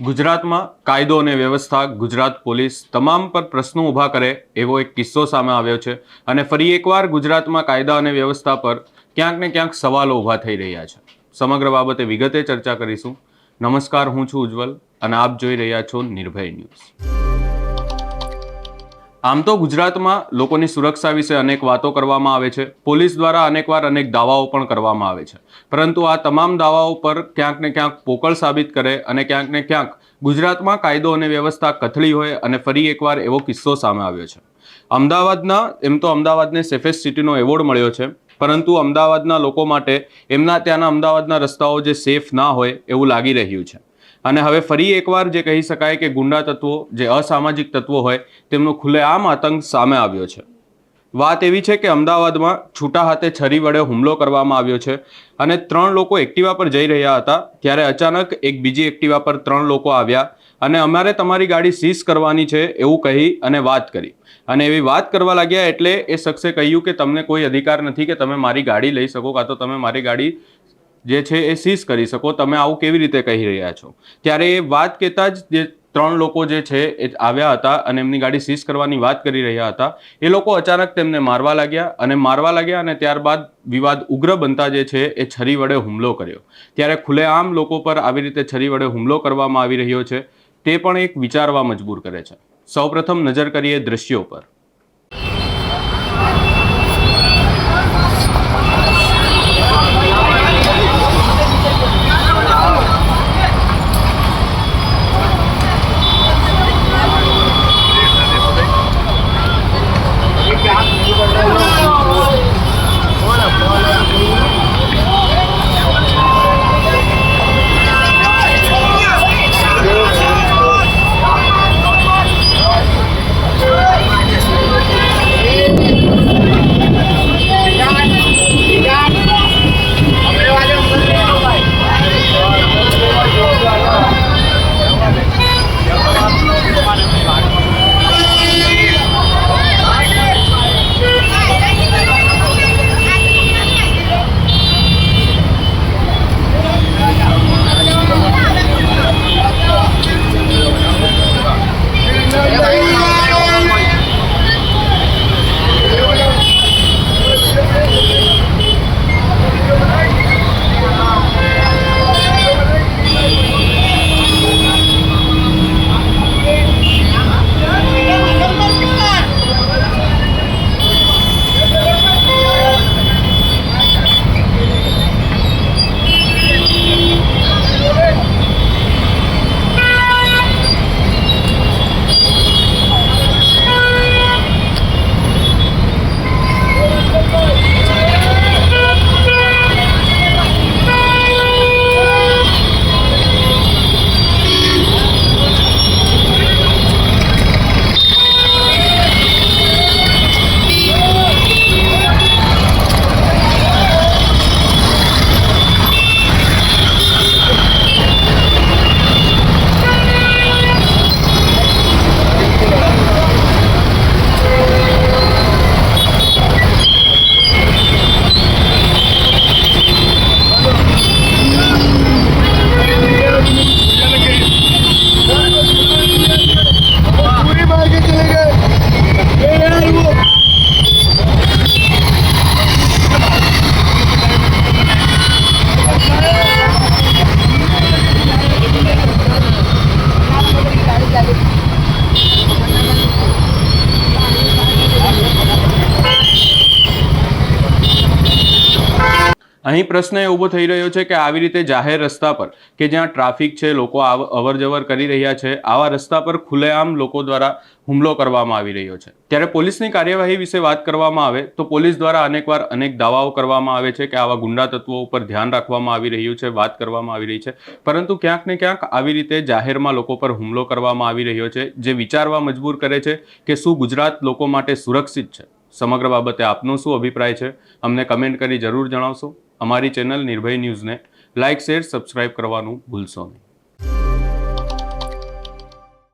ગુજરાતમાં કાયદો અને વ્યવસ્થા ગુજરાત પોલીસ તમામ પર પ્રશ્નો ઊભા કરે એવો એક કિસ્સો સામે આવ્યો છે અને ફરી એકવાર ગુજરાતમાં કાયદા અને વ્યવસ્થા પર ક્યાંક ને ક્યાંક સવાલો ઊભા થઈ રહ્યા છે. સમગ્ર બાબતે વિગતે ચર્ચા કરીશું. નમસ્કાર, હું છું ઉજ્જવલ અને આપ જોઈ રહ્યા છો નિર્ભય ન્યૂઝ. આમ તો ગુજરાતમાં લોકોની સુરક્ષા વિશે અનેક વાતો કરવામાં આવે છે. પોલીસ દ્વારા અનેકવાર અનેક દાવાઓ પણ કરવામાં આવે છે, પરંતુ આ તમામ દાવાઓ પર ક્યાંક ને ક્યાંક પોકળ સાબિત કરે અને ક્યાંક ને ક્યાંક ગુજરાતમાં કાયદો અને વ્યવસ્થા કથળી હોય અને ફરી એકવાર એવો કિસ્સો સામે આવ્યો છે. અમદાવાદને સેફેસ્ટ સિટીનો એવોર્ડ મળ્યો છે, પરંતુ અમદાવાદના લોકો માટે ત્યાંના અમદાવાદના રસ્તાઓ જે સેફ ના હોય એવું લાગી રહ્યું છે. અને હવે ફરી એકવાર જે કહી શકાય કે ગુંડા તત્વો, જે અસામાજિક તત્વો હોય, તેમનો ખુલ્લેઆમ આતંક સામે આવ્યો છે. વાત એવી છે કે અમદાવાદમાં છૂટા હાથે છરી વડે હુમલો કરવામાં આવ્યો છે અને 3 લોકો એક્ટિવા પર જઈ રહ્યા હતા ત્યારે અચાનક એક બીજી એક્ટિવા પર 3 લોકો આવ્યા અને અમારે તમારી ગાડી સીઝ કરવાની છે એવું કહી અને વાત કરી. અને એવી વાત કરવા લાગ્યા એટલે એ શખ્સે કહ્યું કે તમને કોઈ અધિકાર નથી કે તમે મારી ગાડી લઈ શકો, કાં તો તમે મારી ગાડી જે છે એ સીઝ કરી શકો. તમે આવું કેવી રીતે કહી રહ્યા છો? ત્યારે એ વાત કહેતા જ જે 3 લોકો જે છે એ આવ્યા હતા અને એમની ગાડી સીઝ કરવાની વાત કરી રહ્યા હતા, એ લોકો અચાનક તેમને મારવા લાગ્યા અને ત્યારબાદ વિવાદ ઉગ્ર બનતા જે છે એ છરી વડે હુમલો કર્યો. ત્યારે ખુલ્લેઆમ લોકો પર આવી રીતે છરી વડે હુમલો કરવામાં આવી રહ્યો છે, તે પણ એક વિચારવા મજબૂર કરે છે. સૌપ્રથમ નજર કરીએ દ્રશ્યો પર. અહીં પ્રશ્ન એ ઊભો થઈ રહ્યો છે કે આવી રીતે જાહેર રસ્તા પર કે જ્યાં ટ્રાફિક છે, લોકો અવર જવર કરી રહ્યા છે, આવા રસ્તા પર ખુલ્લેઆમ લોકો દ્વારા હુમલો કરવામાં આવી રહ્યો છે. ત્યારે પોલીસની કાર્યવાહી વિશે વાત કરવામાં આવે તો પોલીસ દ્વારા અનેકવાર અનેક દાવાઓ કરવામાં આવે છે કે આવા ગુંડા તત્વો ઉપર ધ્યાન રાખવામાં આવી રહ્યું છે, વાત કરવામાં આવી રહી છે, પરંતુ ક્યાંક ને ક્યાંક આવી રીતે જાહેરમાં લોકો પર હુમલો કરવામાં આવી રહ્યો છે, જે વિચારવા મજબૂર કરે છે કે શું ગુજરાત લોકો માટે સુરક્ષિત છે? સમગ્ર બાબતે આપનો શું અભિપ્રાય છે? અમને કમેન્ટ કરી જરૂર જણાવશો. અમારી ચેનલ નિર્ભય ન્યૂઝને લાઇક, શેર, સબસ્ક્રાઇબ કરવાનું ભૂલશો નહીં.